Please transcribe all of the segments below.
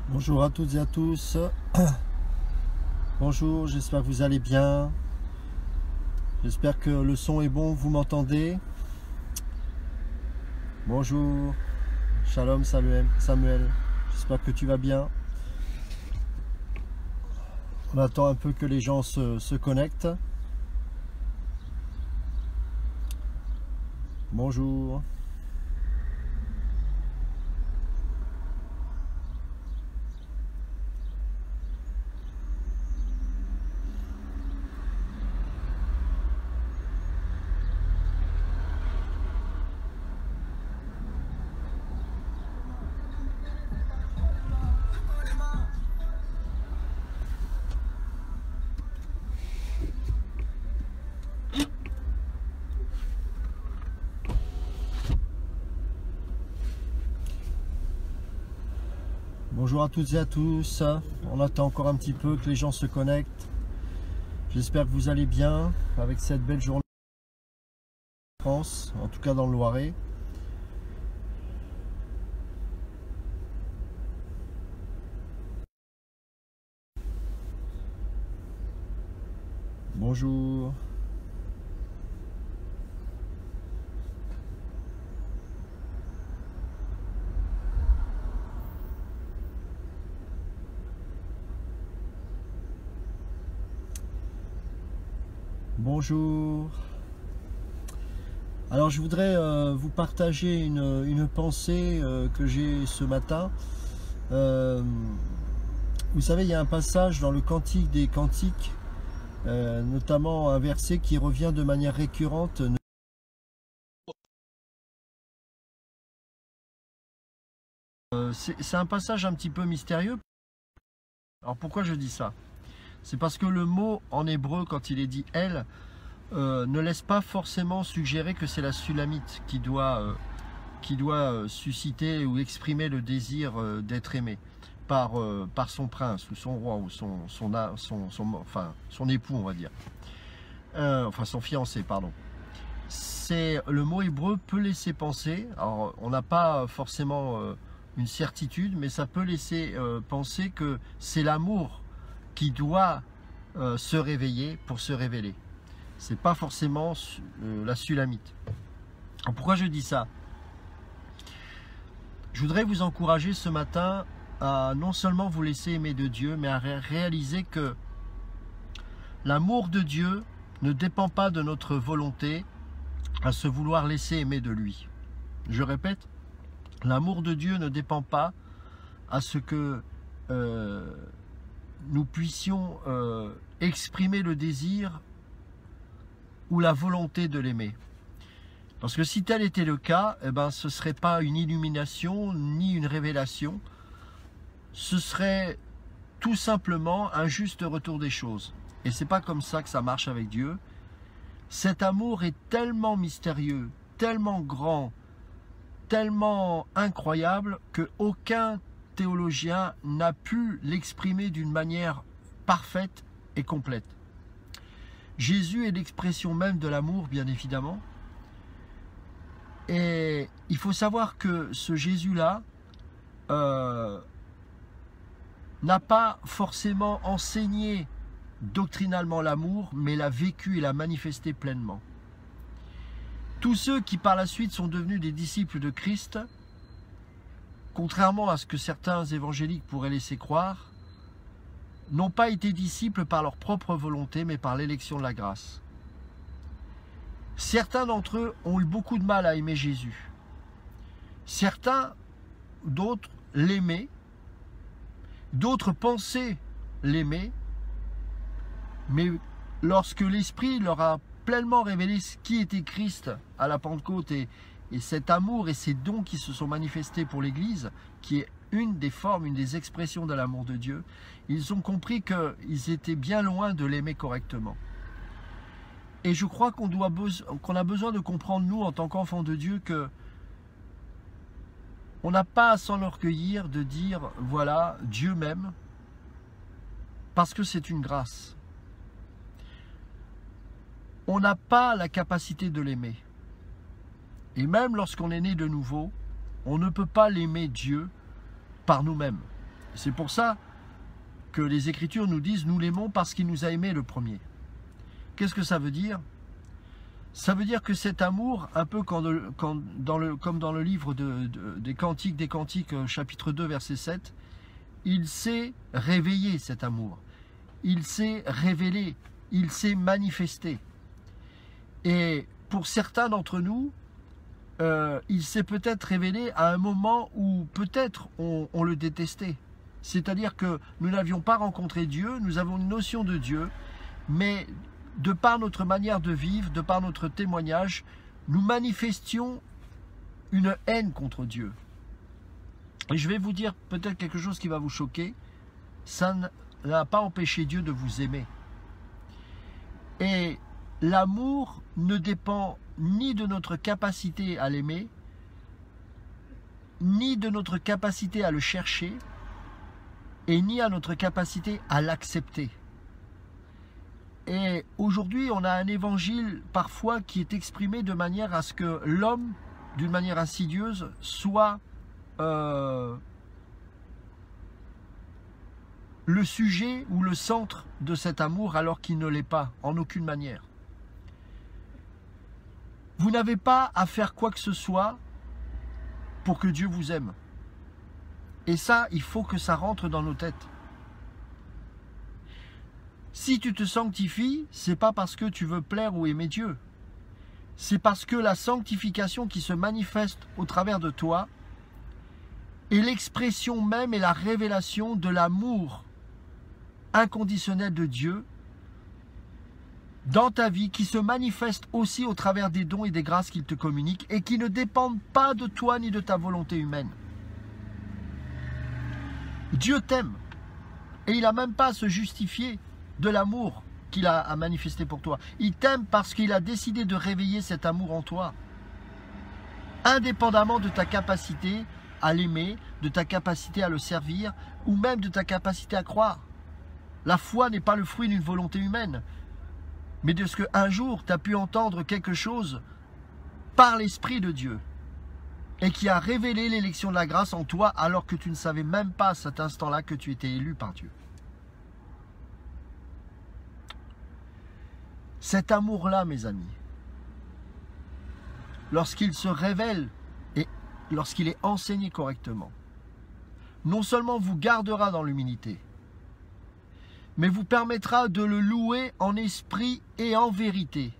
Bonjour à toutes et à tous. Bonjour, j'espère que vous allez bien. J'espère que le son est bon, vous m'entendez. Bonjour, shalom Samuel. J'espère que tu vas bien. On attend un peu que les gens se connectent. Bonjour. Bonjour à toutes et à tous. On attend encore un petit peu que les gens se connectent. J'espère que vous allez bien avec cette belle journée en France, en tout cas dans le Loiret. Bonjour. Bonjour. Alors je voudrais vous partager une pensée que j'ai ce matin. Vous savez, il y a un passage dans le Cantique des Cantiques, notamment un verset qui revient de manière récurrente. C'est un passage un petit peu mystérieux. Alors pourquoi je dis ça? C'est parce que le mot en hébreu, quand il est dit « elle », ne laisse pas forcément suggérer que c'est la Sulamite qui doit susciter ou exprimer le désir d'être aimé par son prince ou son roi ou son époux, on va dire. Enfin son fiancé, pardon. Le mot hébreu peut laisser penser, alors on n'a pas forcément une certitude, mais ça peut laisser penser que c'est l'amour qui doit se réveiller pour se révéler. C'est pas forcément la Sulamite. Alors pourquoi je dis ça? Je voudrais vous encourager ce matin à non seulement vous laisser aimer de Dieu, mais à réaliser que l'amour de Dieu ne dépend pas de notre volonté à se vouloir laisser aimer de lui. Je répète, l'amour de Dieu ne dépend pas à ce que nous puissions exprimer le désir ou la volonté de l'aimer. Parce que si tel était le cas, eh ben, ce ne serait pas une illumination ni une révélation, ce serait tout simplement un juste retour des choses. Et c'est pas comme ça que ça marche avec Dieu. Cet amour est tellement mystérieux, tellement grand, tellement incroyable qu'aucun théologien n'a pu l'exprimer d'une manière parfaite et complète. Jésus est l'expression même de l'amour, bien évidemment. Et il faut savoir que ce Jésus-là n'a pas forcément enseigné doctrinalement l'amour, mais l'a vécu et l'a manifesté pleinement. Tous ceux qui par la suite sont devenus des disciples de Christ, contrairement à ce que certains évangéliques pourraient laisser croire, n'ont pas été disciples par leur propre volonté, mais par l'élection de la grâce. Certains d'entre eux ont eu beaucoup de mal à aimer Jésus. Certains, d'autres, l'aimaient. D'autres pensaient l'aimer. Mais lorsque l'Esprit leur a pleinement révélé qui était Christ à la Pentecôte et cet amour et ces dons qui se sont manifestés pour l'Église, qui est une des formes, une des expressions de l'amour de Dieu, ils ont compris qu'ils étaient bien loin de l'aimer correctement. Et je crois qu'on a besoin de comprendre, nous, en tant qu'enfants de Dieu, que on n'a pas à s'enorgueillir de dire, voilà, Dieu m'aime, parce que c'est une grâce. On n'a pas la capacité de l'aimer. Et même lorsqu'on est né de nouveau, on ne peut pas l'aimer Dieu par nous-mêmes. C'est pour ça que les Écritures nous disent « Nous l'aimons parce qu'il nous a aimés le premier ». Qu'est-ce que ça veut dire? Ça veut dire que cet amour, un peu comme dans le livre des Cantiques, chapitre 2, verset 7, il s'est réveillé, cet amour. Il s'est révélé, il s'est manifesté. Et pour certains d'entre nous, il s'est peut-être révélé à un moment où peut-être on le détestait. C'est-à-dire que nous n'avions pas rencontré Dieu, nous avons une notion de Dieu, mais de par notre manière de vivre, de par notre témoignage, nous manifestions une haine contre Dieu. Et je vais vous dire peut-être quelque chose qui va vous choquer, ça n'a pas empêché Dieu de vous aimer. Et l'amour ne dépend ni de notre capacité à l'aimer, ni de notre capacité à le chercher, et ni à notre capacité à l'accepter. Et aujourd'hui, on a un évangile parfois qui est exprimé de manière à ce que l'homme, d'une manière insidieuse, soit le sujet ou le centre de cet amour alors qu'il ne l'est pas, en aucune manière. Vous n'avez pas à faire quoi que ce soit pour que Dieu vous aime. Et ça, il faut que ça rentre dans nos têtes. Si tu te sanctifies, c'est pas parce que tu veux plaire ou aimer Dieu. C'est parce que la sanctification qui se manifeste au travers de toi est l'expression même et la révélation de l'amour inconditionnel de Dieu dans ta vie, qui se manifeste aussi au travers des dons et des grâces qu'il te communique et qui ne dépendent pas de toi ni de ta volonté humaine. Dieu t'aime et il n'a même pas à se justifier de l'amour qu'il a manifesté pour toi. Il t'aime parce qu'il a décidé de réveiller cet amour en toi. Indépendamment de ta capacité à l'aimer, de ta capacité à le servir, ou même de ta capacité à croire. La foi n'est pas le fruit d'une volonté humaine, mais de ce qu'un jour tu as pu entendre quelque chose par l'Esprit de Dieu, et qui a révélé l'élection de la grâce en toi alors que tu ne savais même pas à cet instant-là que tu étais élu par Dieu. Cet amour-là, mes amis, lorsqu'il se révèle et lorsqu'il est enseigné correctement, non seulement vous gardera dans l'humilité, mais vous permettra de le louer en esprit et en vérité.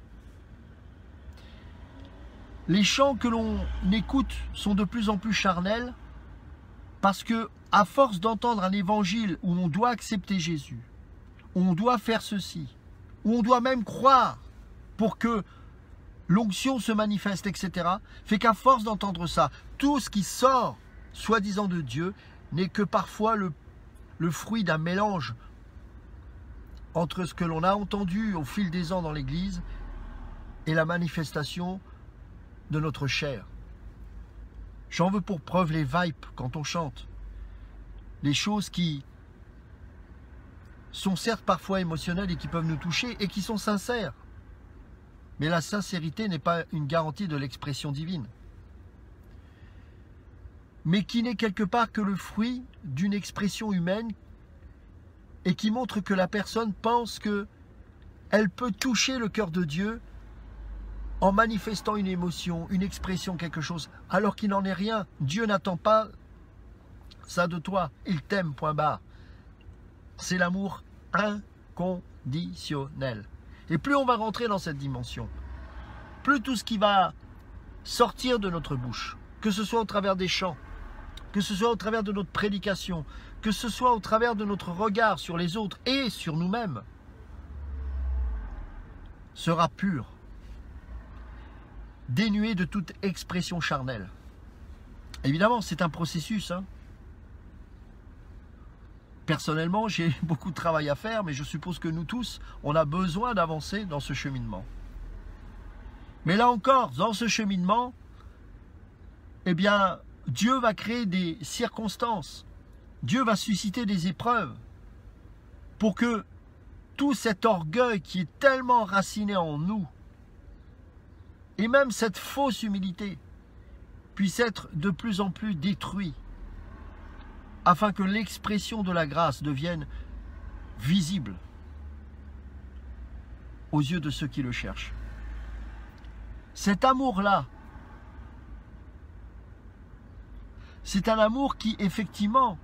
Les chants que l'on écoute sont de plus en plus charnels parce que, à force d'entendre un évangile où on doit accepter Jésus, où on doit faire ceci, où on doit même croire pour que l'onction se manifeste, etc., fait qu'à force d'entendre ça, tout ce qui sort, soi-disant de Dieu, n'est que parfois le fruit d'un mélange entre ce que l'on a entendu au fil des ans dans l'Église et la manifestation de notre chair. J'en veux pour preuve les vibes quand on chante. Les choses qui sont certes parfois émotionnelles et qui peuvent nous toucher et qui sont sincères. Mais la sincérité n'est pas une garantie de l'expression divine. Mais qui n'est quelque part que le fruit d'une expression humaine et qui montre que la personne pense qu'elle peut toucher le cœur de Dieu en manifestant une émotion, une expression, quelque chose, alors qu'il n'en est rien. Dieu n'attend pas ça de toi. Il t'aime, point barre. C'est l'amour inconditionnel. Et plus on va rentrer dans cette dimension, plus tout ce qui va sortir de notre bouche, que ce soit au travers des chants, que ce soit au travers de notre prédication, que ce soit au travers de notre regard sur les autres et sur nous-mêmes, sera pur, dénué de toute expression charnelle. Évidemment, c'est un processus, hein. Personnellement, j'ai beaucoup de travail à faire, mais je suppose que nous tous, on a besoin d'avancer dans ce cheminement. Mais là encore, dans ce cheminement, eh bien, Dieu va créer des circonstances. Dieu va susciter des épreuves pour que tout cet orgueil qui est tellement enraciné en nous, et même cette fausse humilité, puisse être de plus en plus détruit. afin que l'expression de la grâce devienne visible aux yeux de ceux qui le cherchent. Cet amour-là, c'est un amour qui, effectivement,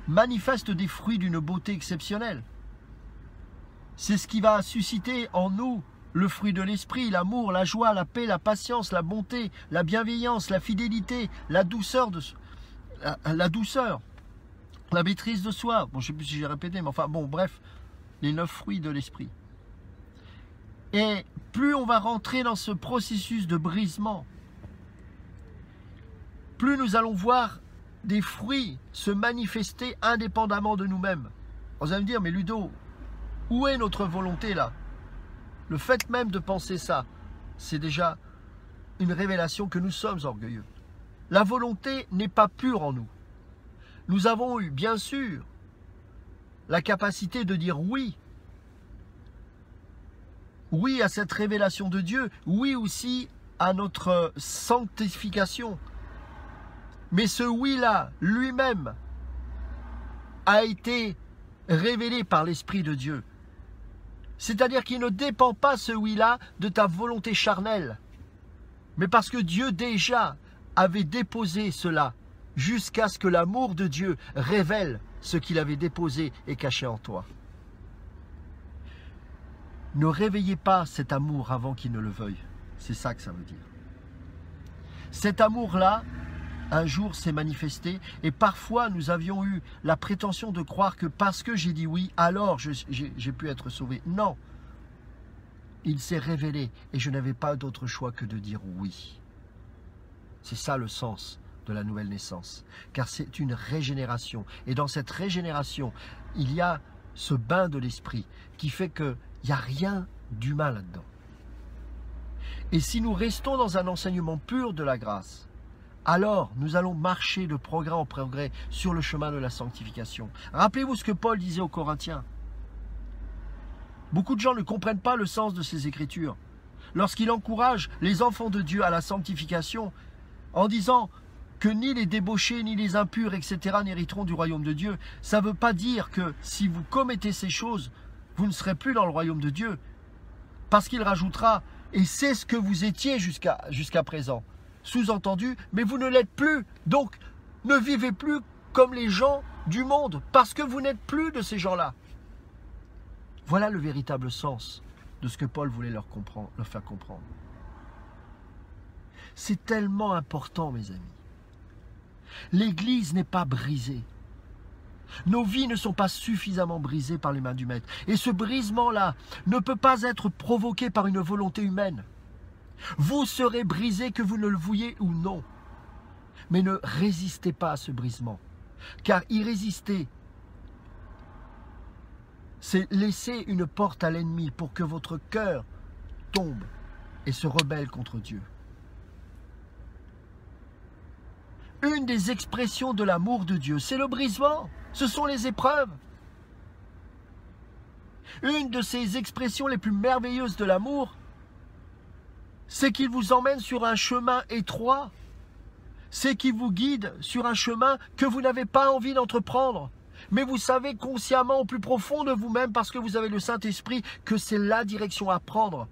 manifeste des fruits d'une beauté exceptionnelle. C'est ce qui va susciter en nous le fruit de l'esprit, l'amour, la joie, la paix, la patience, la bonté, la bienveillance, la fidélité, la douceur, la maîtrise de soi. Bon, je ne sais plus si j'ai répété, mais enfin, bon, bref, les 9 fruits de l'esprit. Et plus on va rentrer dans ce processus de brisement, plus nous allons voir des fruits se manifester indépendamment de nous-mêmes. Vous allez me dire, mais Ludo, où est notre volonté là? Le fait même de penser ça, c'est déjà une révélation que nous sommes orgueilleux. La volonté n'est pas pure en nous. Nous avons eu, bien sûr, la capacité de dire oui. Oui à cette révélation de Dieu, oui aussi à notre sanctification. Mais ce oui-là, lui-même, a été révélé par l'Esprit de Dieu. C'est-à-dire qu'il ne dépend pas, ce oui-là, de ta volonté charnelle, mais parce que Dieu déjà avait déposé cela, jusqu'à ce que l'amour de Dieu révèle ce qu'il avait déposé et caché en toi. Ne réveillez pas cet amour avant qu'il ne le veuille. C'est ça que ça veut dire. Cet amour-là, un jour s'est manifesté et parfois nous avions eu la prétention de croire que parce que j'ai dit oui, alors j'ai pu être sauvé. Non, il s'est révélé et je n'avais pas d'autre choix que de dire oui. C'est ça le sens de la nouvelle naissance, car c'est une régénération. Et dans cette régénération, il y a ce bain de l'esprit qui fait qu'il n'y a rien d'humain là-dedans. Et si nous restons dans un enseignement pur de la grâce, alors nous allons marcher de progrès en progrès sur le chemin de la sanctification. Rappelez-vous ce que Paul disait aux Corinthiens. Beaucoup de gens ne comprennent pas le sens de ces Écritures. Lorsqu'il encourage les enfants de Dieu à la sanctification, en disant que ni les débauchés, ni les impurs, etc. n'hériteront du royaume de Dieu, ça ne veut pas dire que si vous commettez ces choses, vous ne serez plus dans le royaume de Dieu. Parce qu'il rajoutera, et c'est ce que vous étiez jusqu'à présent. Sous-entendu, mais vous ne l'êtes plus. Donc, ne vivez plus comme les gens du monde, parce que vous n'êtes plus de ces gens-là. Voilà le véritable sens de ce que Paul voulait leur faire comprendre. C'est tellement important, mes amis. L'Église n'est pas brisée. Nos vies ne sont pas suffisamment brisées par les mains du Maître. Et ce brisement-là ne peut pas être provoqué par une volonté humaine. Vous serez brisés que vous ne le vouliez ou non. Mais ne résistez pas à ce brisement. Car y résister, c'est laisser une porte à l'ennemi pour que votre cœur tombe et se rebelle contre Dieu. Une des expressions de l'amour de Dieu, c'est le brisement. Ce sont les épreuves. Une de ces expressions les plus merveilleuses de l'amour, c'est qu'il vous emmène sur un chemin étroit. C'est qu'il vous guide sur un chemin que vous n'avez pas envie d'entreprendre. Mais vous savez consciemment au plus profond de vous-même, parce que vous avez le Saint-Esprit, que c'est la direction à prendre.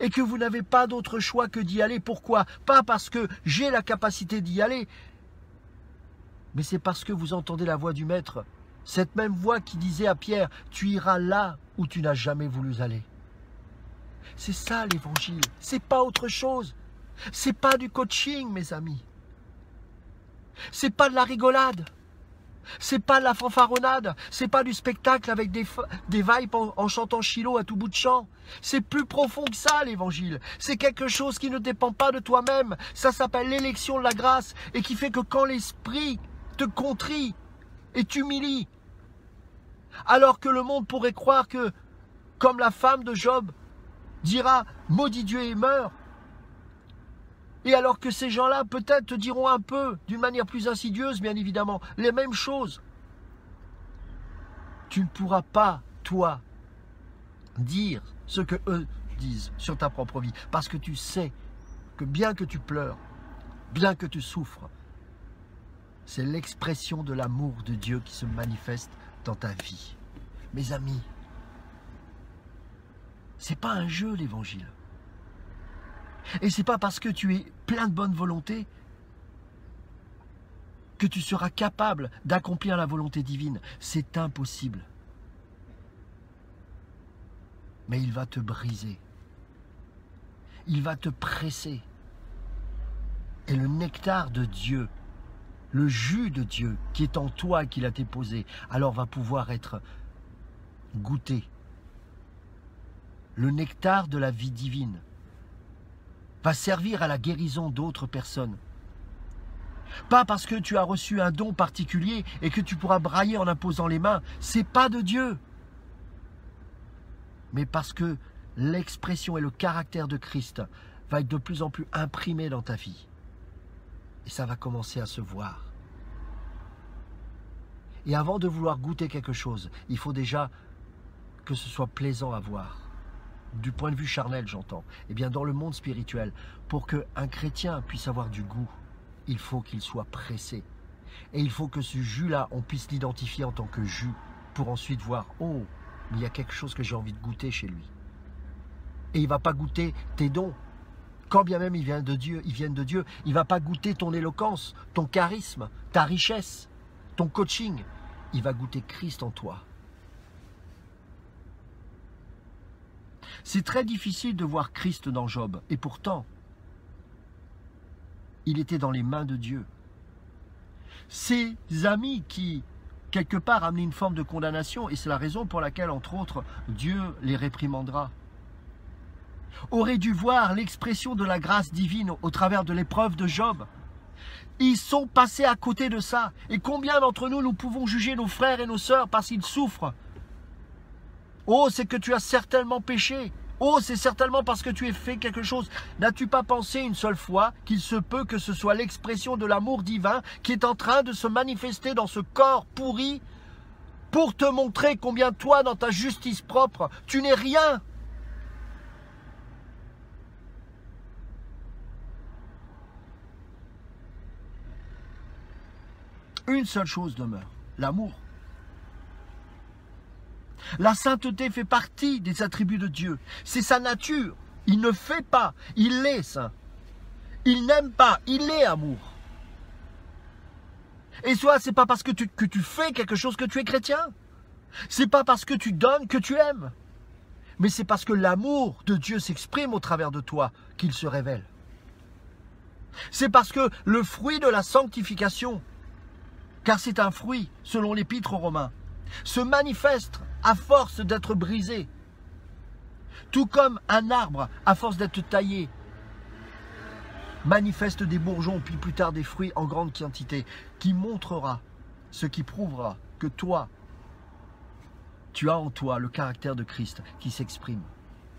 Et que vous n'avez pas d'autre choix que d'y aller. Pourquoi? Pas parce que j'ai la capacité d'y aller, mais c'est parce que vous entendez la voix du Maître. Cette même voix qui disait à Pierre, tu iras là où tu n'as jamais voulu aller. C'est ça l'évangile, c'est pas autre chose. C'est pas du coaching, mes amis. C'est pas de la rigolade. C'est pas de la fanfaronnade, c'est pas du spectacle avec des vibes en chantant Shiloh à tout bout de champ. C'est plus profond que ça l'évangile. C'est quelque chose qui ne dépend pas de toi-même. Ça s'appelle l'élection de la grâce et qui fait que quand l'esprit te contrit et t'humilie, alors que le monde pourrait croire que, comme la femme de Job dira « maudit Dieu et meurt », et alors que ces gens-là peut-être te diront un peu, d'une manière plus insidieuse bien évidemment, les mêmes choses. Tu ne pourras pas, toi, dire ce que eux disent sur ta propre vie. Parce que tu sais que bien que tu pleures, bien que tu souffres, c'est l'expression de l'amour de Dieu qui se manifeste dans ta vie. Mes amis, c'est pas un jeu l'évangile. Et c'est pas parce que tu es plein de bonne volonté que tu seras capable d'accomplir la volonté divine. C'est impossible. Mais il va te briser. Il va te presser. Et le nectar de Dieu, le jus de Dieu qui est en toi et qu'il a déposé, alors va pouvoir être goûté. Le nectar de la vie divine va servir à la guérison d'autres personnes. Pas parce que tu as reçu un don particulier et que tu pourras brailler en imposant les mains, c'est pas de Dieu. Mais parce que l'expression et le caractère de Christ va être de plus en plus imprimé dans ta vie. Et ça va commencer à se voir. Et avant de vouloir goûter quelque chose, il faut déjà que ce soit plaisant à voir. Du point de vue charnel, j'entends. Eh bien, dans le monde spirituel, pour qu'un chrétien puisse avoir du goût, il faut qu'il soit pressé. Et il faut que ce jus-là, on puisse l'identifier en tant que jus, pour ensuite voir, oh, mais il y a quelque chose que j'ai envie de goûter chez lui. Et il ne va pas goûter tes dons. Quand bien même ils viennent de Dieu, il ne va pas goûter ton éloquence, ton charisme, ta richesse, ton coaching. Il va goûter Christ en toi. C'est très difficile de voir Christ dans Job. Et pourtant, il était dans les mains de Dieu. Ses amis qui, quelque part, amenaient une forme de condamnation, et c'est la raison pour laquelle, entre autres, Dieu les réprimandera, auraient dû voir l'expression de la grâce divine au travers de l'épreuve de Job. Ils sont passés à côté de ça. Et combien d'entre nous, nous pouvons juger nos frères et nos sœurs parce qu'ils souffrent? Oh, c'est que tu as certainement péché. Oh, c'est certainement parce que tu as fait quelque chose. N'as-tu pas pensé une seule fois qu'il se peut que ce soit l'expression de l'amour divin qui est en train de se manifester dans ce corps pourri pour te montrer combien toi, dans ta justice propre, tu n'es rien? Une seule chose demeure, l'amour. La sainteté fait partie des attributs de Dieu. C'est sa nature. Il ne fait pas, il est saint. Il n'aime pas, il est amour. Et soit c'est pas parce que tu fais quelque chose que tu es chrétien. C'est pas parce que tu donnes que tu aimes. Mais c'est parce que l'amour de Dieu s'exprime au travers de toi qu'il se révèle. C'est parce que le fruit de la sanctification, car c'est un fruit, selon l'Épître aux Romains, se manifeste à force d'être brisé. Tout comme un arbre, à force d'être taillé, manifeste des bourgeons, puis plus tard des fruits en grande quantité, qui montrera, ce qui prouvera que toi, tu as en toi le caractère de Christ qui s'exprime.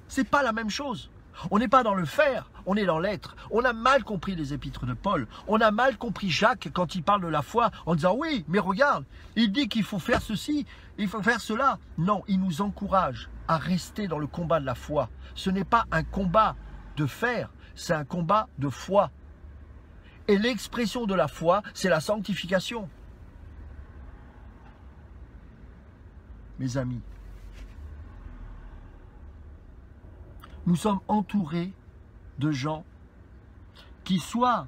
C'est pas la même chose. On n'est pas dans le faire, on est dans l'être. On a mal compris les épîtres de Paul. On a mal compris Jacques quand il parle de la foi en disant « Oui, mais regarde, il dit qu'il faut faire ceci, il faut faire cela. » Non, il nous encourage à rester dans le combat de la foi. Ce n'est pas un combat de faire, c'est un combat de foi. Et l'expression de la foi, c'est la sanctification. Mes amis, nous sommes entourés de gens qui soit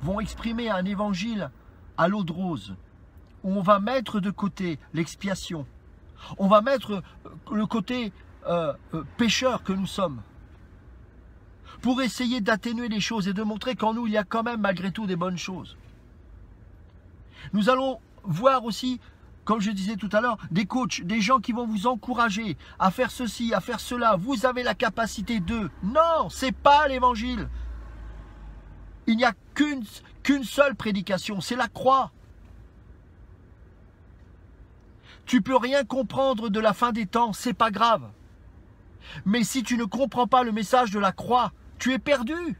vont exprimer un évangile à l'eau de rose, où on va mettre de côté l'expiation, on va mettre le côté pécheur que nous sommes, pour essayer d'atténuer les choses et de montrer qu'en nous il y a quand même malgré tout des bonnes choses. Nous allons voir aussi, comme je disais tout à l'heure, des coachs, des gens qui vont vous encourager à faire ceci, à faire cela. Vous avez la capacité de... Non, ce n'est pas l'évangile. Il n'y a qu'une seule prédication, c'est la croix. Tu peux rien comprendre de la fin des temps, c'est pas grave. Mais si tu ne comprends pas le message de la croix, tu es perdu.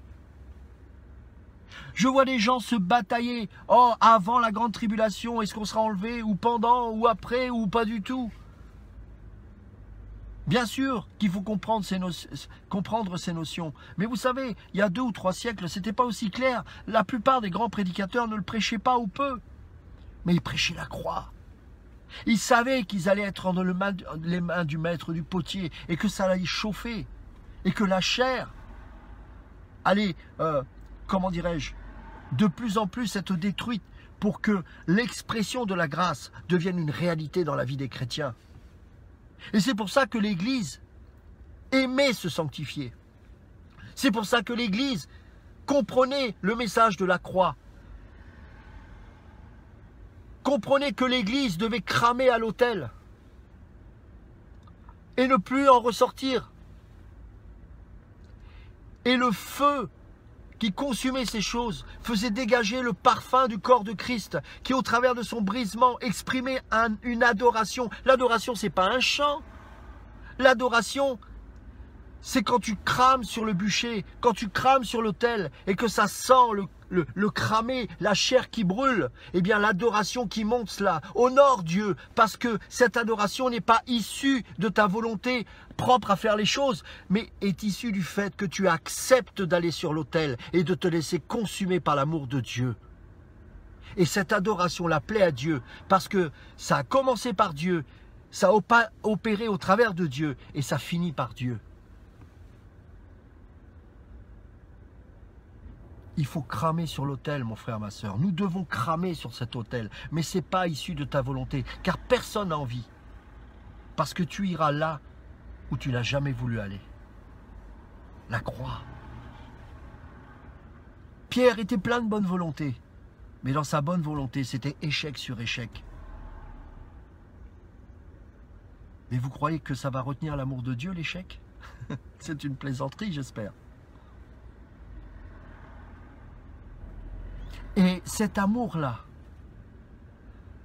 Je vois des gens se batailler. Oh, avant la grande tribulation, est-ce qu'on sera enlevé? Ou pendant, ou après, ou pas du tout? Bien sûr qu'il faut comprendre ces notions. Mais vous savez, il y a 2 ou 3 siècles, ce n'était pas aussi clair. La plupart des grands prédicateurs ne le prêchaient pas ou peu. mais ils prêchaient la croix. Ils savaient qu'ils allaient être dans les mains du maître du potier et que ça allait chauffer et que la chair allait, comment dirais-je, de plus en plus être détruite pour que l'expression de la grâce devienne une réalité dans la vie des chrétiens. Et c'est pour ça que l'Église aimait se sanctifier. C'est pour ça que l'Église comprenait le message de la croix. Comprenez que l'Église devait cramer à l'autel et ne plus en ressortir. Et le feu qui consumait ces choses faisait dégager le parfum du corps de Christ qui, au travers de son brisement, exprimait une adoration. L'adoration, ce n'est pas un chant. L'adoration, c'est quand tu crames sur le bûcher, quand tu crames sur l'autel et que ça sent le cramer, la chair qui brûle, eh bien l'adoration qui monte cela, honore Dieu, parce que cette adoration n'est pas issue de ta volonté propre à faire les choses, mais est issue du fait que tu acceptes d'aller sur l'autel et de te laisser consumer par l'amour de Dieu. Et cette adoration la plaît à Dieu, parce que ça a commencé par Dieu, ça a opéré au travers de Dieu, et ça finit par Dieu. Il faut cramer sur l'autel, mon frère, ma soeur. Nous devons cramer sur cet autel. Mais ce n'est pas issu de ta volonté, car personne n'a envie. Parce que tu iras là où tu n'as jamais voulu aller. La croix. Pierre était plein de bonne volonté. Mais dans sa bonne volonté, c'était échec sur échec. Mais vous croyez que ça va retenir l'amour de Dieu, l'échec? C'est une plaisanterie, j'espère. Et cet amour-là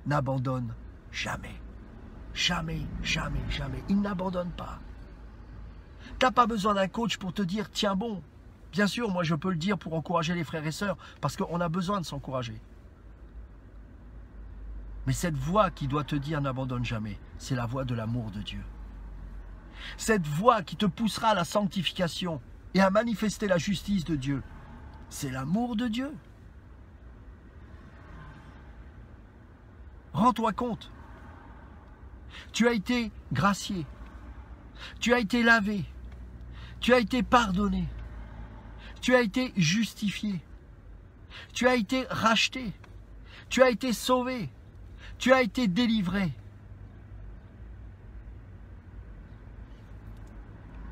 n'abandonne jamais. Jamais, jamais, jamais. Il n'abandonne pas. Tu n'as pas besoin d'un coach pour te dire, tiens bon. Bien sûr, moi je peux le dire pour encourager les frères et sœurs, parce qu'on a besoin de s'encourager. Mais cette voix qui doit te dire n'abandonne jamais, c'est la voix de l'amour de Dieu. Cette voix qui te poussera à la sanctification et à manifester la justice de Dieu, c'est l'amour de Dieu. Rends-toi compte, tu as été gracié, tu as été lavé, tu as été pardonné, tu as été justifié, tu as été racheté, tu as été sauvé, tu as été délivré.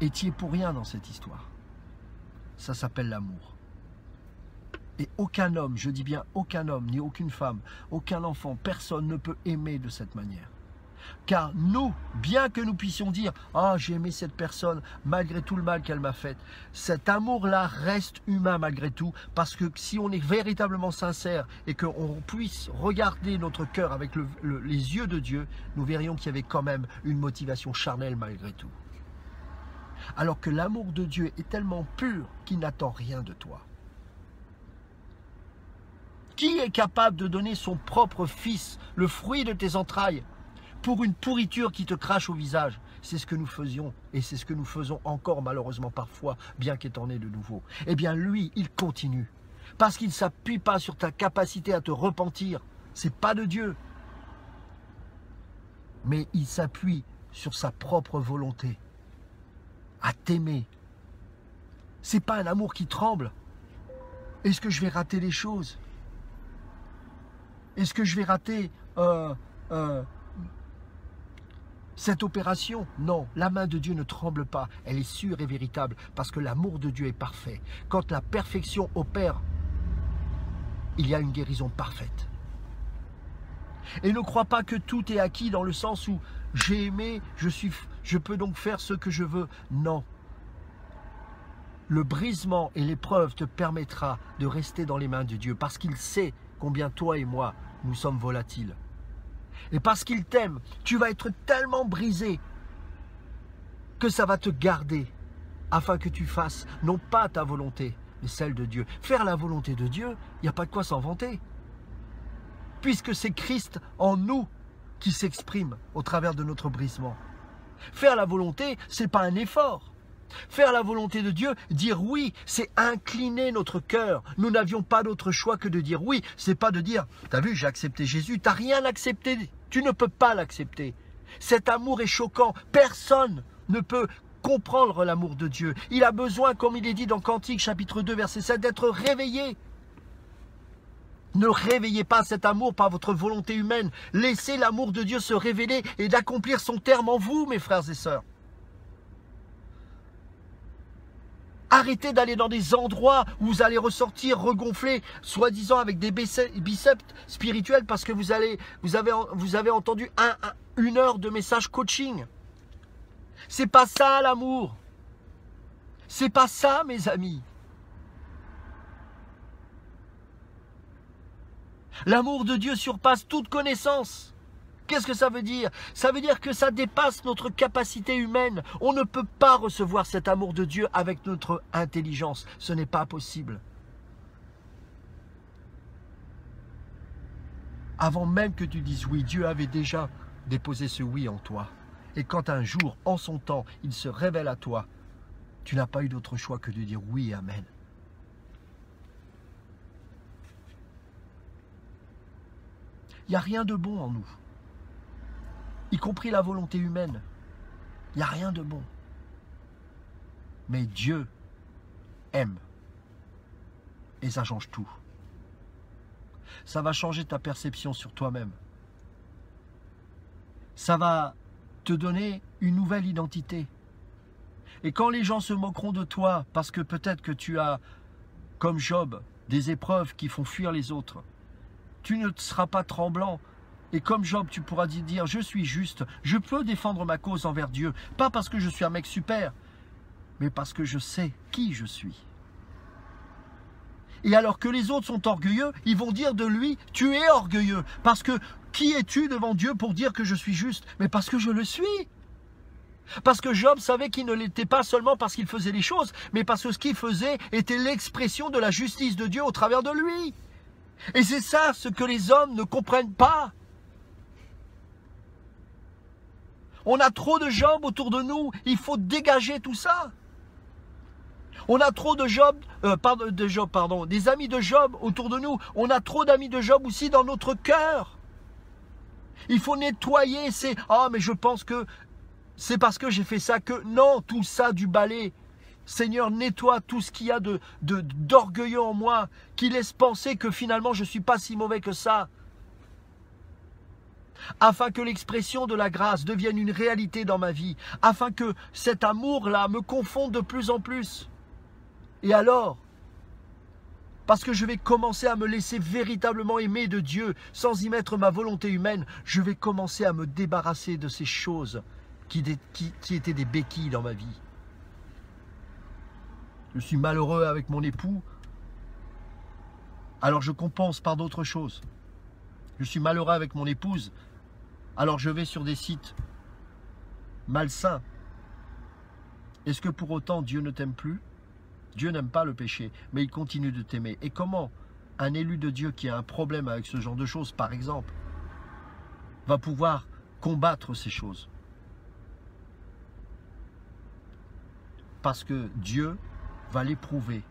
Et tu n'y es pour rien dans cette histoire. Ça s'appelle l'amour. Et aucun homme, je dis bien aucun homme, ni aucune femme, aucun enfant, personne ne peut aimer de cette manière. Car nous, bien que nous puissions dire « Ah, j'ai aimé cette personne malgré tout le mal qu'elle m'a fait », cet amour-là reste humain malgré tout, parce que si on est véritablement sincère et qu'on puisse regarder notre cœur avec les yeux de Dieu, nous verrions qu'il y avait quand même une motivation charnelle malgré tout. Alors que l'amour de Dieu est tellement pur qu'il n'attend rien de toi. Qui est capable de donner son propre fils, le fruit de tes entrailles, pour une pourriture qui te crache au visage? C'est ce que nous faisions et c'est ce que nous faisons encore malheureusement parfois, bien qu'étant né de nouveau. Eh bien lui, il continue. Parce qu'il ne s'appuie pas sur ta capacité à te repentir. Ce n'est pas de Dieu. Mais il s'appuie sur sa propre volonté à t'aimer. Ce n'est pas un amour qui tremble. Est-ce que je vais rater les choses? Est-ce que je vais rater cette opération? Non, la main de Dieu ne tremble pas. Elle est sûre et véritable parce que l'amour de Dieu est parfait. Quand la perfection opère, il y a une guérison parfaite. Et ne crois pas que tout est acquis dans le sens où j'ai aimé, je peux donc faire ce que je veux. Non. Le brisement et l'épreuve te permettra de rester dans les mains de Dieu parce qu'il sait combien toi et moi, nous sommes volatiles. Et parce qu'il t'aime, tu vas être tellement brisé que ça va te garder afin que tu fasses non pas ta volonté, mais celle de Dieu. Faire la volonté de Dieu, il n'y a pas de quoi s'en vanter. Puisque c'est Christ en nous qui s'exprime au travers de notre brisement. Faire la volonté, ce n'est pas un effort. Faire la volonté de Dieu, dire oui, c'est incliner notre cœur. Nous n'avions pas d'autre choix que de dire oui. C'est pas de dire, t'as vu, j'ai accepté Jésus, t'as rien accepté. Tu ne peux pas l'accepter. Cet amour est choquant. Personne ne peut comprendre l'amour de Dieu. Il a besoin, comme il est dit dans Cantique chapitre 2, verset 7, d'être réveillé. Ne réveillez pas cet amour par votre volonté humaine. Laissez l'amour de Dieu se révéler et d'accomplir son terme en vous, mes frères et sœurs. Arrêtez d'aller dans des endroits où vous allez ressortir regonflés, soi-disant avec des biceps spirituels parce que vous avez entendu une heure de message coaching. C'est pas ça l'amour. C'est pas ça, mes amis. L'amour de Dieu surpasse toute connaissance. Qu'est-ce que ça veut dire? Ça veut dire que ça dépasse notre capacité humaine. On ne peut pas recevoir cet amour de Dieu avec notre intelligence. Ce n'est pas possible. Avant même que tu dises oui, Dieu avait déjà déposé ce oui en toi. Et quand un jour, en son temps, il se révèle à toi, tu n'as pas eu d'autre choix que de dire oui, amen. Il n'y a rien de bon en nous, y compris la volonté humaine. Il n'y a rien de bon. Mais Dieu aime. Et ça change tout. Ça va changer ta perception sur toi-même. Ça va te donner une nouvelle identité. Et quand les gens se moqueront de toi, parce que peut-être que tu as, comme Job, des épreuves qui font fuir les autres, tu ne seras pas tremblant. Et comme Job, tu pourras dire, je suis juste, je peux défendre ma cause envers Dieu. Pas parce que je suis un mec super, mais parce que je sais qui je suis. Et alors que les autres sont orgueilleux, ils vont dire de lui, tu es orgueilleux. Parce que qui es-tu devant Dieu pour dire que je suis juste? Mais parce que je le suis. Parce que Job savait qu'il ne l'était pas seulement parce qu'il faisait les choses, mais parce que ce qu'il faisait était l'expression de la justice de Dieu au travers de lui. Et c'est ça ce que les hommes ne comprennent pas. On a trop de Job autour de nous, il faut dégager tout ça. On a trop de des amis de Job autour de nous. On a trop d'amis de Job aussi dans notre cœur. Il faut nettoyer ces « Ah, mais je pense que c'est parce que j'ai fait ça que… » Non, tout ça du balai. Seigneur, nettoie tout ce qu'il y a d'orgueilleux en moi, qui laisse penser que finalement je ne suis pas si mauvais que ça. Afin que l'expression de la grâce devienne une réalité dans ma vie. Afin que cet amour-là me confonde de plus en plus. Et alors, parce que je vais commencer à me laisser véritablement aimer de Dieu, sans y mettre ma volonté humaine, je vais commencer à me débarrasser de ces choses qui étaient des béquilles dans ma vie. Je suis malheureux avec mon époux, alors je compense par d'autres choses. Je suis malheureux avec mon épouse, alors je vais sur des sites malsains. Est-ce que pour autant Dieu ne t'aime plus? Dieu n'aime pas le péché, mais il continue de t'aimer. Et comment un élu de Dieu qui a un problème avec ce genre de choses, par exemple, va pouvoir combattre ces choses? Parce que Dieu va l'éprouver.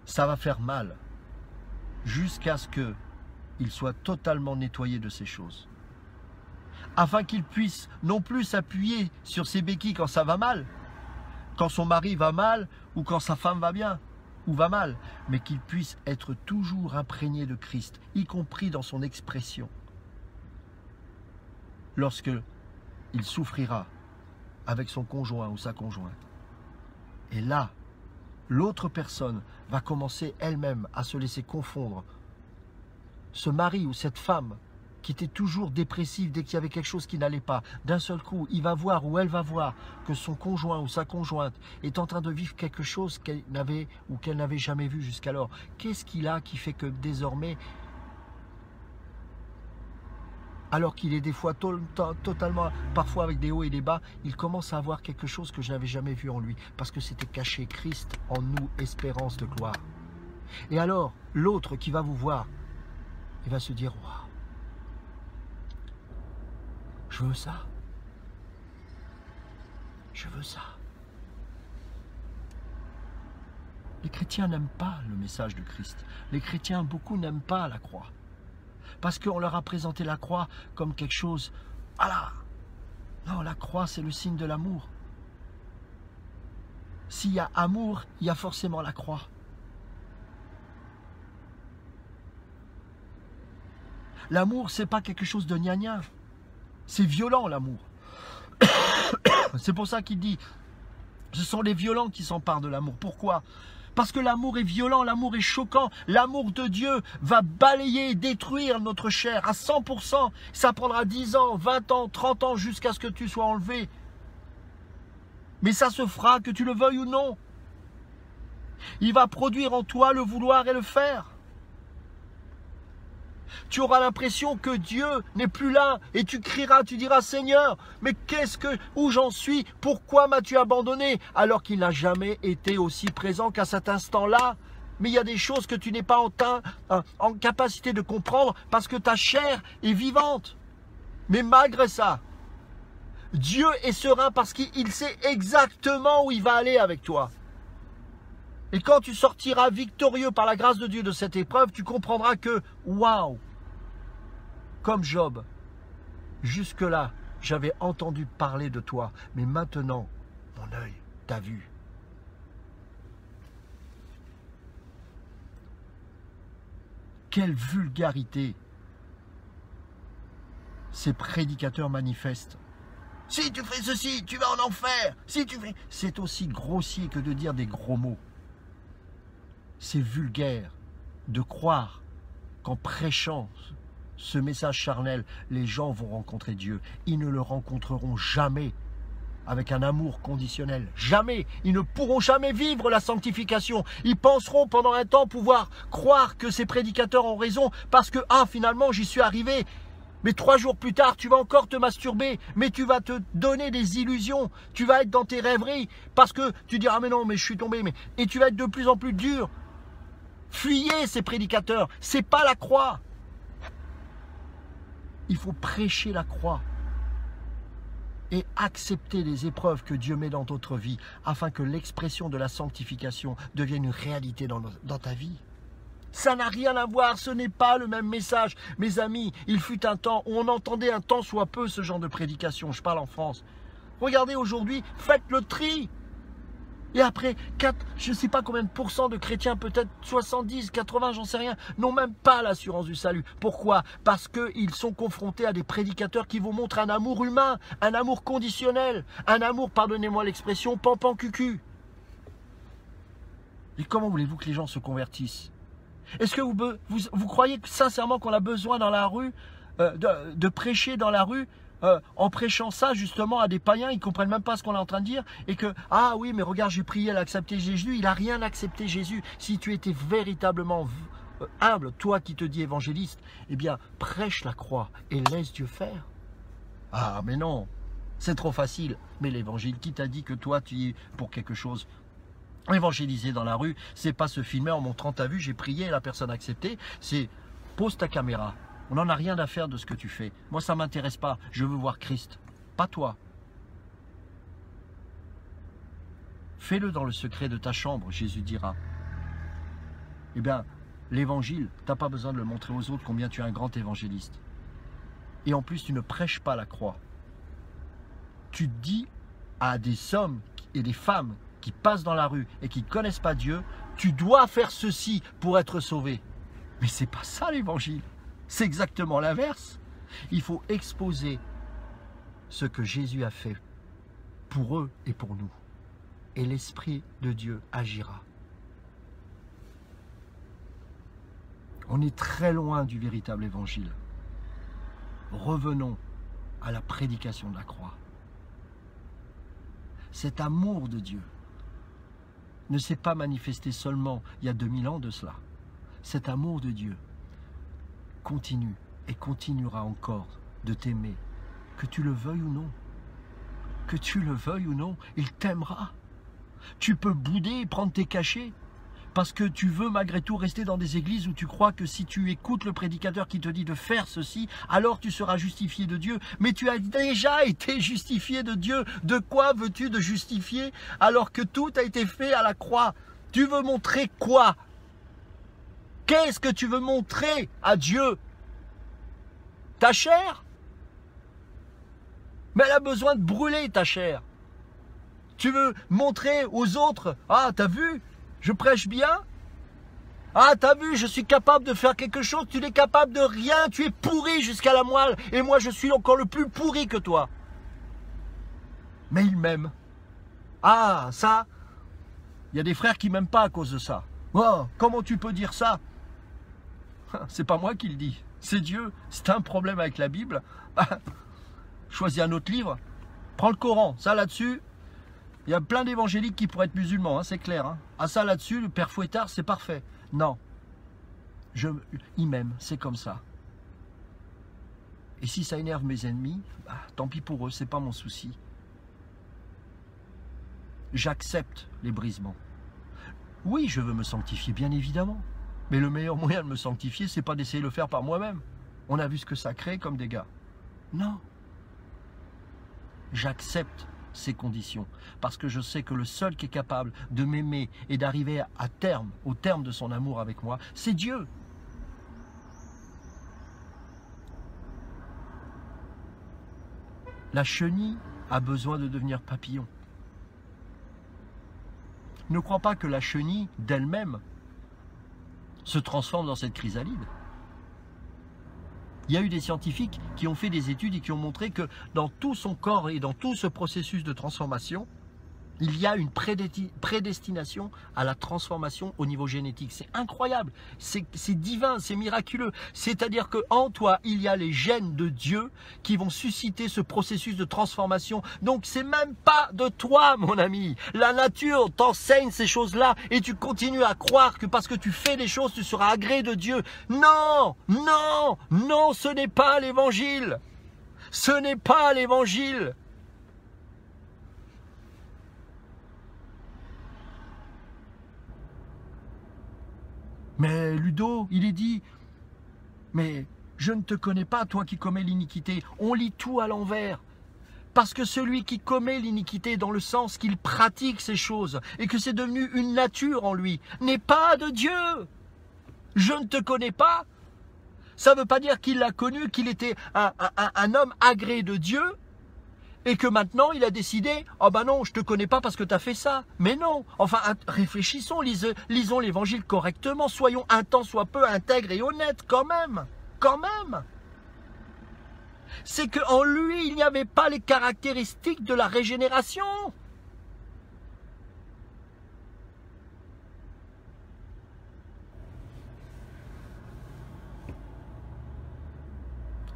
Ça va faire mal jusqu'à ce qu'il soit totalement nettoyé de ces choses. Afin qu'il puisse non plus s'appuyer sur ses béquilles quand ça va mal, quand son mari va mal ou quand sa femme va bien ou va mal, mais qu'il puisse être toujours imprégné de Christ, y compris dans son expression. Lorsque il souffrira avec son conjoint ou sa conjointe. Et là, l'autre personne va commencer elle-même à se laisser confondre. Ce mari ou cette femme qui était toujours dépressif dès qu'il y avait quelque chose qui n'allait pas, d'un seul coup, il va voir ou elle va voir que son conjoint ou sa conjointe est en train de vivre quelque chose qu'elle n'avait ou qu'elle n'avait jamais vu jusqu'alors. Qu'est-ce qu'il a qui fait que désormais, alors qu'il est des fois totalement, parfois avec des hauts et des bas, il commence à avoir quelque chose que je n'avais jamais vu en lui, parce que c'était caché. Christ en nous, espérance de gloire. Et alors, l'autre qui va vous voir, il va se dire, waouh, je veux ça. Je veux ça. Les chrétiens n'aiment pas le message de Christ. Les chrétiens, beaucoup n'aiment pas la croix. Parce qu'on leur a présenté la croix comme quelque chose... Voilà. Non, la croix, c'est le signe de l'amour. S'il y a amour, il y a forcément la croix. L'amour, c'est pas quelque chose de gna-gna. C'est violent, l'amour. C'est pour ça qu'il dit, ce sont les violents qui s'emparent de l'amour. Pourquoi ? Parce que l'amour est violent, l'amour est choquant. L'amour de Dieu va balayer et détruire notre chair à 100%. Ça prendra 10 ans, 20 ans, 30 ans jusqu'à ce que tu sois enlevé. Mais ça se fera, que tu le veuilles ou non. Il va produire en toi le vouloir et le faire. Tu auras l'impression que Dieu n'est plus là et tu crieras, tu diras Seigneur, mais où j'en suis? Pourquoi m'as-tu abandonné? Alors qu'il n'a jamais été aussi présent qu'à cet instant-là. Mais il y a des choses que tu n'es pas en capacité de comprendre parce que ta chair est vivante. Mais malgré ça, Dieu est serein parce qu'il sait exactement où il va aller avec toi. Et quand tu sortiras victorieux par la grâce de Dieu de cette épreuve, tu comprendras que, waouh, comme Job, jusque-là, j'avais entendu parler de toi, mais maintenant, mon œil t'a vu. Quelle vulgarité ces prédicateurs manifestent. Si tu fais ceci, tu vas en enfer. Si tu fais... C'est aussi grossier que de dire des gros mots. C'est vulgaire de croire qu'en prêchant ce message charnel, les gens vont rencontrer Dieu. Ils ne le rencontreront jamais avec un amour conditionnel. Jamais. Ils ne pourront jamais vivre la sanctification. Ils penseront pendant un temps pouvoir croire que ces prédicateurs ont raison parce que, finalement, j'y suis arrivé. Mais 3 jours plus tard, tu vas encore te masturber, mais tu vas te donner des illusions. Tu vas être dans tes rêveries parce que tu diras, mais non, mais je suis tombé. Et tu vas être de plus en plus dur. Fuyez ces prédicateurs. C'est pas la croix. Il faut prêcher la croix et accepter les épreuves que Dieu met dans notre vie afin que l'expression de la sanctification devienne une réalité dans ta vie. Ça n'a rien à voir, ce n'est pas le même message. Mes amis, il fut un temps où on entendait un tant soit peu ce genre de prédication. Je parle en France. Regardez aujourd'hui, faites le tri. Et après, je ne sais pas combien de pourcents de chrétiens, peut-être 70, 80, j'en sais rien, n'ont même pas l'assurance du salut. Pourquoi? Parce qu'ils sont confrontés à des prédicateurs qui vous montrent un amour humain, un amour conditionnel, un amour, pardonnez-moi l'expression, pampan-cucu. Et comment voulez-vous que les gens se convertissent? Est-ce que vous croyez sincèrement qu'on a besoin dans la rue, de prêcher dans la rue, en prêchant ça justement à des païens, ils ne comprennent même pas ce qu'on est en train de dire, et que, ah oui, mais regarde, j'ai prié, elle a accepté Jésus, il n'a rien accepté Jésus. Si tu étais véritablement humble, toi qui te dis évangéliste, eh bien, prêche la croix et laisse Dieu faire. Ah, mais non, c'est trop facile. Mais l'évangile, qui t'a dit que toi, tu y es pour quelque chose? Évangéliser dans la rue, c'est pas se filmer en montrant ta vue, j'ai prié et la personne a accepté, c'est pose ta caméra. On n'en a rien à faire de ce que tu fais. Moi, ça ne m'intéresse pas. Je veux voir Christ, pas toi. Fais-le dans le secret de ta chambre, Jésus dira. Eh bien, l'évangile, tu n'as pas besoin de le montrer aux autres combien tu es un grand évangéliste. Et en plus, tu ne prêches pas la croix. Tu dis à des hommes et des femmes qui passent dans la rue et qui ne connaissent pas Dieu, tu dois faire ceci pour être sauvé. Mais ce n'est pas ça l'évangile. C'est exactement l'inverse. Il faut exposer ce que Jésus a fait pour eux et pour nous. Et l'Esprit de Dieu agira. On est très loin du véritable évangile. Revenons à la prédication de la croix. Cet amour de Dieu ne s'est pas manifesté seulement il y a 2000 ans de cela. Cet amour de Dieu continue et continuera encore de t'aimer, que tu le veuilles ou non. Que tu le veuilles ou non, il t'aimera. Tu peux bouder et prendre tes cachets parce que tu veux malgré tout rester dans des églises où tu crois que si tu écoutes le prédicateur qui te dit de faire ceci, alors tu seras justifié de Dieu. Mais tu as déjà été justifié de Dieu. De quoi veux-tu te justifier alors que tout a été fait à la croix? Tu veux montrer quoi? Qu'est-ce que tu veux montrer à Dieu? Ta chair? Mais elle a besoin de brûler ta chair. Tu veux montrer aux autres, ah, t'as vu, je prêche bien? Ah, t'as vu, je suis capable de faire quelque chose, tu n'es capable de rien, tu es pourri jusqu'à la moelle, et moi je suis encore le plus pourri que toi. Mais il m'aime. Ah, ça, il y a des frères qui m'aiment pas à cause de ça. Oh, comment tu peux dire ça? C'est pas moi qui le dis, c'est Dieu. C'est un problème avec la Bible. Choisis un autre livre, prends le Coran, ça là-dessus, il y a plein d'évangéliques qui pourraient être musulmans, hein, c'est clair. Hein. Ah ça là-dessus, le père Fouettard, c'est parfait. Non, il m'aime, c'est comme ça. Et si ça énerve mes ennemis, bah, tant pis pour eux, c'est pas mon souci. J'accepte les brisements. Oui, je veux me sanctifier, bien évidemment. Mais le meilleur moyen de me sanctifier, c'est pas d'essayer de le faire par moi-même. On a vu ce que ça crée comme dégâts. Non. J'accepte ces conditions parce que je sais que le seul qui est capable de m'aimer et d'arriver à terme, au terme de son amour avec moi, c'est Dieu. La chenille a besoin de devenir papillon. Ne crois pas que la chenille d'elle-même se transforme dans cette chrysalide. Il y a eu des scientifiques qui ont fait des études et qui ont montré que dans tout son corps et dans tout ce processus de transformation, il y a une prédestination à la transformation au niveau génétique. C'est incroyable, c'est divin, c'est miraculeux. C'est-à-dire qu'en toi, il y a les gènes de Dieu qui vont susciter ce processus de transformation. Donc c'est même pas de toi, mon ami. La nature t'enseigne ces choses-là et tu continues à croire que parce que tu fais des choses, tu seras agréé de Dieu. Non, non, non, ce n'est pas l'évangile. Ce n'est pas l'évangile. Mais Ludo, il est dit, mais je ne te connais pas, toi qui commets l'iniquité. On lit tout à l'envers. Parce que celui qui commet l'iniquité dans le sens qu'il pratique ces choses et que c'est devenu une nature en lui, n'est pas de Dieu. Je ne te connais pas. Ça ne veut pas dire qu'il l'a connu, qu'il était un homme agréé de Dieu. Et que maintenant, il a décidé, oh ben non, je te connais pas parce que tu as fait ça. Mais non, enfin, réfléchissons, lisons l'évangile correctement, soyons un tant soit peu intègres et honnêtes quand même. C'est qu'en lui, il n'y avait pas les caractéristiques de la régénération.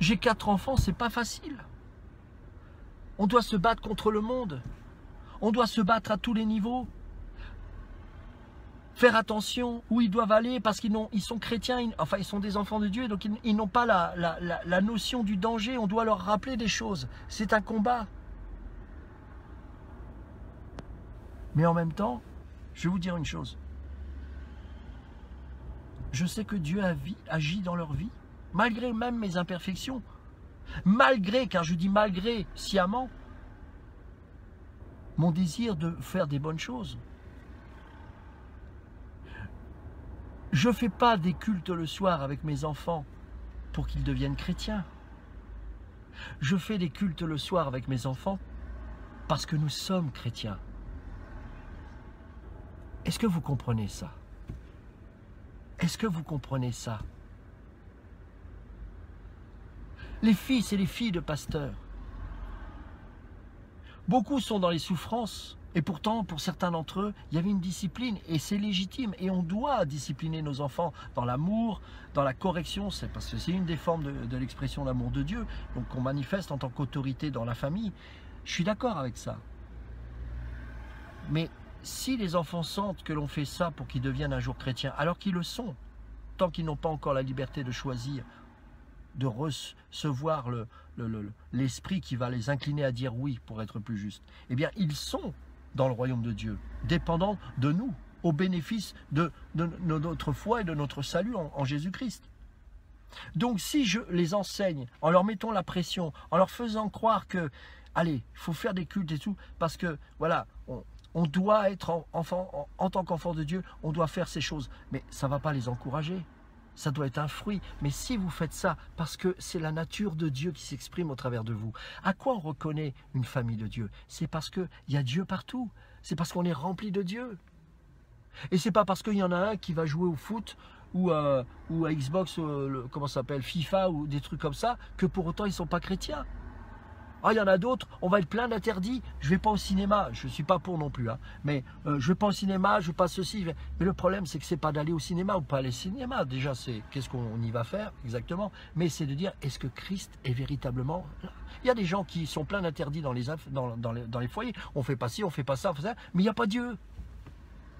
J'ai 4 enfants, c'est pas facile. On doit se battre contre le monde. On doit se battre à tous les niveaux. Faire attention où ils doivent aller parce qu'ils sont chrétiens, ils sont des enfants de Dieu, donc ils n'ont pas la notion du danger. On doit leur rappeler des choses. C'est un combat. Mais en même temps, je vais vous dire une chose. Je sais que Dieu agit dans leur vie, malgré même mes imperfections. Malgré, car je dis malgré, sciemment, mon désir de faire des bonnes choses. Je ne fais pas des cultes le soir avec mes enfants pour qu'ils deviennent chrétiens. Je fais des cultes le soir avec mes enfants parce que nous sommes chrétiens. Est-ce que vous comprenez ça? Est-ce que vous comprenez ça? Les fils et les filles de pasteurs. Beaucoup sont dans les souffrances et pourtant, pour certains d'entre eux, il y avait une discipline et c'est légitime. Et on doit discipliner nos enfants dans l'amour, dans la correction, c'est parce que c'est une des formes de l'expression d'amour de Dieu, donc qu'on manifeste en tant qu'autorité dans la famille. Je suis d'accord avec ça. Mais si les enfants sentent que l'on fait ça pour qu'ils deviennent un jour chrétiens, alors qu'ils le sont, tant qu'ils n'ont pas encore la liberté de choisir, de recevoir l'esprit qui va les incliner à dire oui, pour être plus juste, eh bien, ils sont dans le royaume de Dieu, dépendants de nous, au bénéfice de notre foi et de notre salut en Jésus-Christ. Donc, si je les enseigne, en leur mettant la pression, en leur faisant croire que, allez, il faut faire des cultes et tout, parce que, voilà, On doit être en tant qu'enfant de Dieu, on doit faire ces choses. Mais ça ne va pas les encourager. Ça doit être un fruit. Mais si vous faites ça, parce que c'est la nature de Dieu qui s'exprime au travers de vous, à quoi on reconnaît une famille de Dieu? C'est parce qu'il y a Dieu partout. C'est parce qu'on est rempli de Dieu. Et c'est pas parce qu'il y en a un qui va jouer au foot ou à Xbox, comment ça s'appelle, FIFA ou des trucs comme ça, que pour autant ils ne sont pas chrétiens. Ah, il y en a d'autres, on va être plein d'interdits. Je ne vais pas au cinéma, je ne suis pas pour non plus. Hein, mais je ne vais pas au cinéma, je ne vais pas ceci. Mais le problème, c'est que ce n'est pas d'aller au cinéma ou pas aller au cinéma. Déjà, c'est qu'est-ce qu'on y va faire exactement. Mais c'est de dire, est-ce que Christ est véritablement là? Il y a des gens qui sont plein d'interdits dans les foyers. On ne fait pas ci, on ne fait pas ça, mais il n'y a pas Dieu.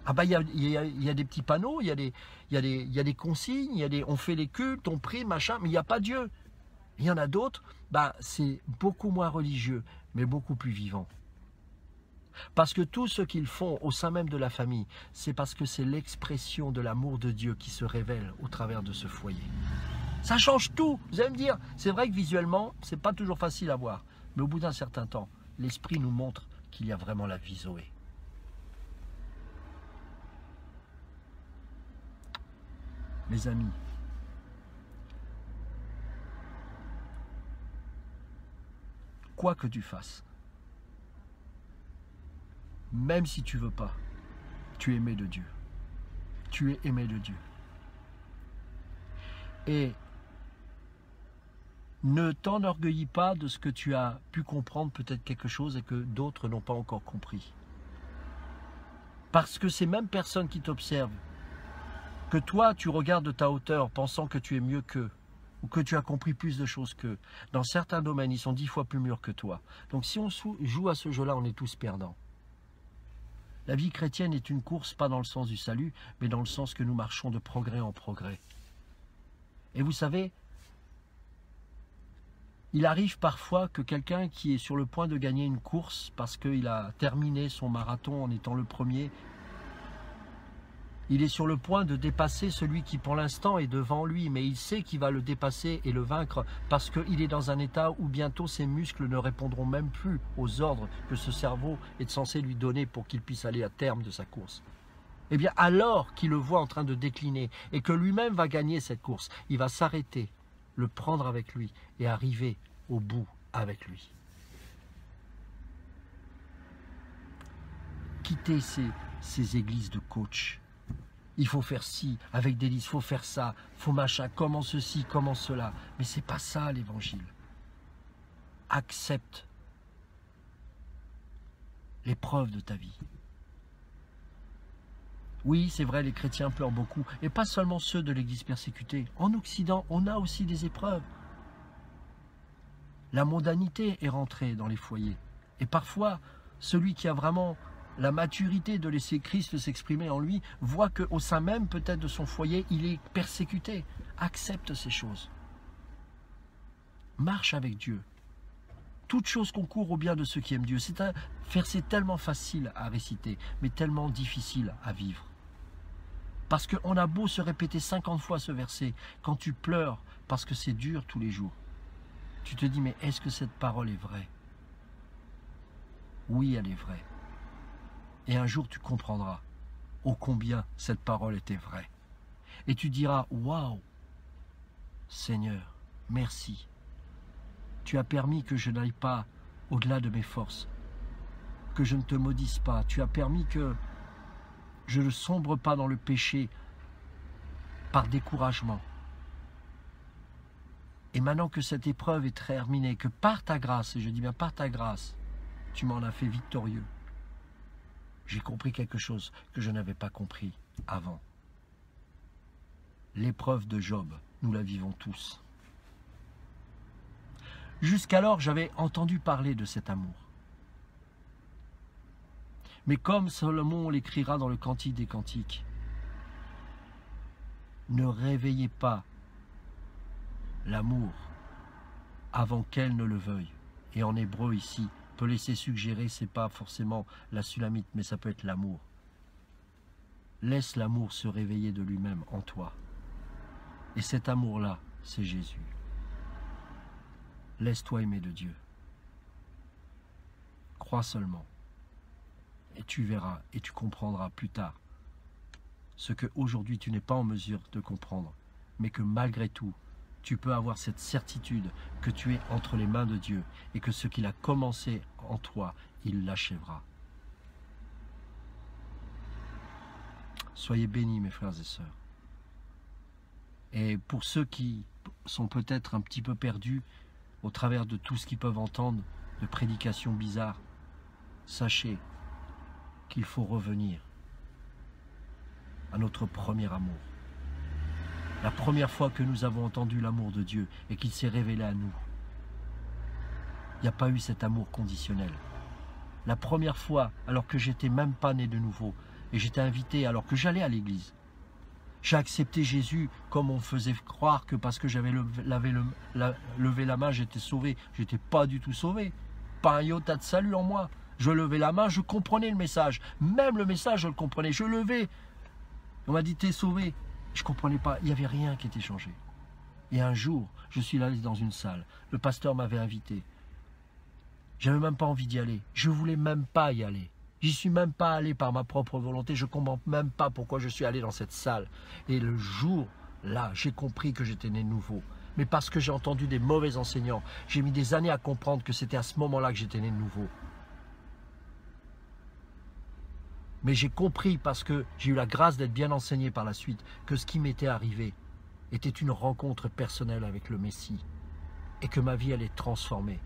Ah bah il y a des petits panneaux, il y a des consignes, on fait les cultes, on prie, machin, mais il n'y a pas Dieu. Il y en a d'autres, bah, c'est beaucoup moins religieux, mais beaucoup plus vivant. Parce que tout ce qu'ils font au sein même de la famille, c'est parce que c'est l'expression de l'amour de Dieu qui se révèle au travers de ce foyer. Ça change tout. Vous allez me dire, c'est vrai que visuellement, c'est pas toujours facile à voir, mais au bout d'un certain temps, l'Esprit nous montre qu'il y a vraiment la vie Zoé. Mes amis, quoi que tu fasses, même si tu ne veux pas, tu es aimé de Dieu. Tu es aimé de Dieu. Et ne t'enorgueillis pas de ce que tu as pu comprendre peut-être quelque chose et que d'autres n'ont pas encore compris. Parce que ces mêmes personnes qui t'observent, que toi tu regardes de ta hauteur pensant que tu es mieux qu'eux, ou que tu as compris plus de choses qu'eux, dans certains domaines, ils sont 10 fois plus mûrs que toi. Donc si on joue à ce jeu-là, on est tous perdants. La vie chrétienne est une course, pas dans le sens du salut, mais dans le sens que nous marchons de progrès en progrès. Et vous savez, il arrive parfois que quelqu'un qui est sur le point de gagner une course, parce qu'il a terminé son marathon en étant le premier, il est sur le point de dépasser celui qui pour l'instant est devant lui, mais il sait qu'il va le dépasser et le vaincre parce qu'il est dans un état où bientôt ses muscles ne répondront même plus aux ordres que ce cerveau est censé lui donner pour qu'il puisse aller à terme de sa course. Eh bien alors qu'il le voit en train de décliner et que lui-même va gagner cette course, il va s'arrêter, le prendre avec lui et arriver au bout avec lui. Quittez ces églises de coach. Il faut faire ci, avec des listes, il faut faire ça, il faut machin, comment ceci, comment cela. Mais ce n'est pas ça l'évangile. Accepte l'épreuve de ta vie. Oui, c'est vrai, les chrétiens pleurent beaucoup, et pas seulement ceux de l'église persécutée. En Occident, on a aussi des épreuves. La mondanité est rentrée dans les foyers. Et parfois, celui qui a vraiment la maturité de laisser Christ s'exprimer en lui, voit qu'au sein même peut-être de son foyer, il est persécuté. Accepte ces choses. Marche avec Dieu. Toute chose concourt au bien de ceux qui aiment Dieu. C'est un verset tellement facile à réciter, mais tellement difficile à vivre. Parce qu'on a beau se répéter 50 fois ce verset, quand tu pleures parce que c'est dur tous les jours, tu te dis, mais est-ce que cette parole est vraie? Oui, elle est vraie. Et un jour, tu comprendras ô combien cette parole était vraie. Et tu diras, waouh, Seigneur, merci. Tu as permis que je n'aille pas au-delà de mes forces, que je ne te maudisse pas. Tu as permis que je ne sombre pas dans le péché par découragement. Et maintenant que cette épreuve est terminée, que par ta grâce, et je dis bien par ta grâce, tu m'en as fait victorieux. J'ai compris quelque chose que je n'avais pas compris avant. L'épreuve de Job, nous la vivons tous. Jusqu'alors, j'avais entendu parler de cet amour. Mais comme Salomon l'écrira dans le Cantique des Cantiques, ne réveillez pas l'amour avant qu'elle ne le veuille. Et en hébreu ici, peut laisser suggérer, c'est pas forcément la sulamite, mais ça peut être l'amour. Laisse l'amour se réveiller de lui-même en toi. Et cet amour-là, c'est Jésus. Laisse-toi aimer de Dieu. Crois seulement. Et tu verras et tu comprendras plus tard ce que aujourd'hui tu n'es pas en mesure de comprendre, mais que malgré tout, tu peux avoir cette certitude que tu es entre les mains de Dieu et que ce qu'il a commencé en toi, il l'achèvera. Soyez bénis, mes frères et sœurs. Et pour ceux qui sont peut-être un petit peu perdus au travers de tout ce qu'ils peuvent entendre, de prédications bizarres, sachez qu'il faut revenir à notre premier amour. La première fois que nous avons entendu l'amour de Dieu et qu'il s'est révélé à nous, il n'y a pas eu cet amour conditionnel. La première fois, alors que j'étais même pas né de nouveau, et j'étais invité alors que j'allais à l'église, j'ai accepté Jésus comme on faisait croire que parce que j'avais levé la main, j'étais sauvé. Je n'étais pas du tout sauvé. Pas un iota de salut en moi. Je levais la main, je comprenais le message. Même le message, je le comprenais. Je levais. On m'a dit, t'es sauvé. Je ne comprenais pas. Il n'y avait rien qui était changé. Et un jour, je suis allé dans une salle. Le pasteur m'avait invité. J'avais même pas envie d'y aller. Je ne voulais même pas y aller. J'y suis même pas allé par ma propre volonté. Je ne comprends même pas pourquoi je suis allé dans cette salle. Et le jour, là, j'ai compris que j'étais né de nouveau. Mais parce que j'ai entendu des mauvais enseignants. J'ai mis des années à comprendre que c'était à ce moment-là que j'étais né de nouveau. Mais j'ai compris, parce que j'ai eu la grâce d'être bien enseigné par la suite, que ce qui m'était arrivé était une rencontre personnelle avec le Messie. Et que ma vie allait être transformée.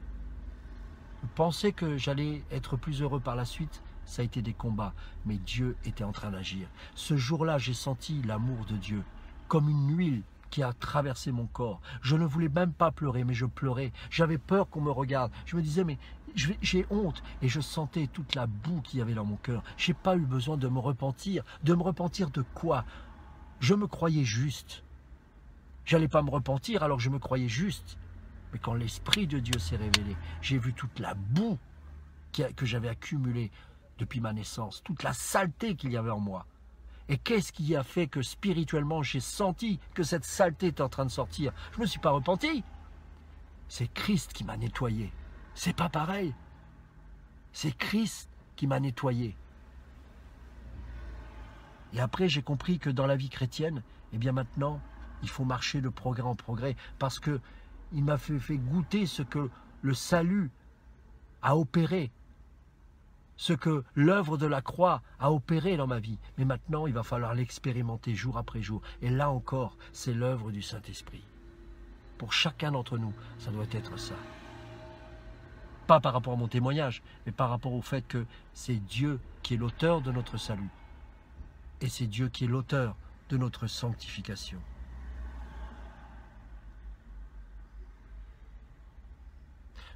Je pensais que j'allais être plus heureux par la suite. Ça a été des combats, mais Dieu était en train d'agir. Ce jour-là, j'ai senti l'amour de Dieu, comme une huile qui a traversé mon corps. Je ne voulais même pas pleurer, mais je pleurais. J'avais peur qu'on me regarde. Je me disais, mais j'ai honte. Et je sentais toute la boue qu'il y avait dans mon cœur. Je n'ai pas eu besoin de me repentir. De me repentir de quoi? Je me croyais juste. J'allais pas me repentir, alors je me croyais juste. Mais quand l'Esprit de Dieu s'est révélé, j'ai vu toute la boue que j'avais accumulée depuis ma naissance, toute la saleté qu'il y avait en moi. Et qu'est-ce qui a fait que spirituellement j'ai senti que cette saleté était en train de sortir? Je ne me suis pas repenti. C'est Christ qui m'a nettoyé. C'est pas pareil. C'est Christ qui m'a nettoyé. Et après j'ai compris que dans la vie chrétienne, eh bien maintenant, il faut marcher de progrès en progrès, parce que il m'a fait goûter ce que le salut a opéré, ce que l'œuvre de la croix a opéré dans ma vie. Mais maintenant, il va falloir l'expérimenter jour après jour. Et là encore, c'est l'œuvre du Saint-Esprit. Pour chacun d'entre nous, ça doit être ça. Pas par rapport à mon témoignage, mais par rapport au fait que c'est Dieu qui est l'auteur de notre salut. Et c'est Dieu qui est l'auteur de notre sanctification.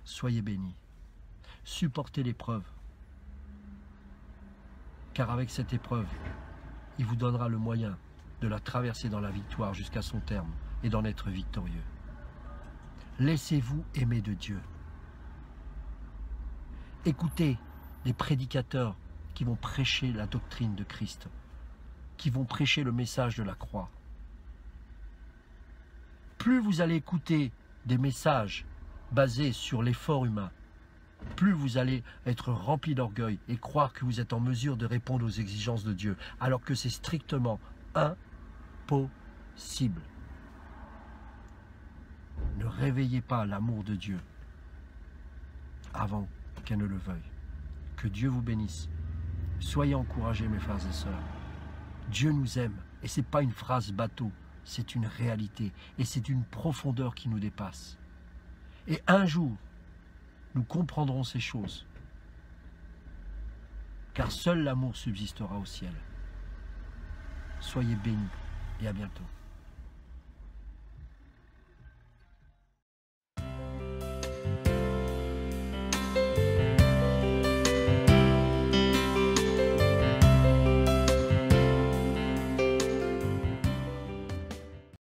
Soyez bénis. Supportez l'épreuve. Car avec cette épreuve, il vous donnera le moyen de la traverser dans la victoire jusqu'à son terme et d'en être victorieux. Laissez-vous aimer de Dieu. Écoutez les prédicateurs qui vont prêcher la doctrine de Christ, qui vont prêcher le message de la croix. Plus vous allez écouter des messages basés sur l'effort humain, plus vous allez être rempli d'orgueil et croire que vous êtes en mesure de répondre aux exigences de Dieu, alors que c'est strictement impossible. Ne réveillez pas l'amour de Dieu avant qu'elle ne le veuille. Que Dieu vous bénisse. Soyez encouragés, mes frères et sœurs. Dieu nous aime, et ce n'est pas une phrase bateau, c'est une réalité, et c'est une profondeur qui nous dépasse. Et un jour, nous comprendrons ces choses, car seul l'amour subsistera au ciel. Soyez bénis et à bientôt.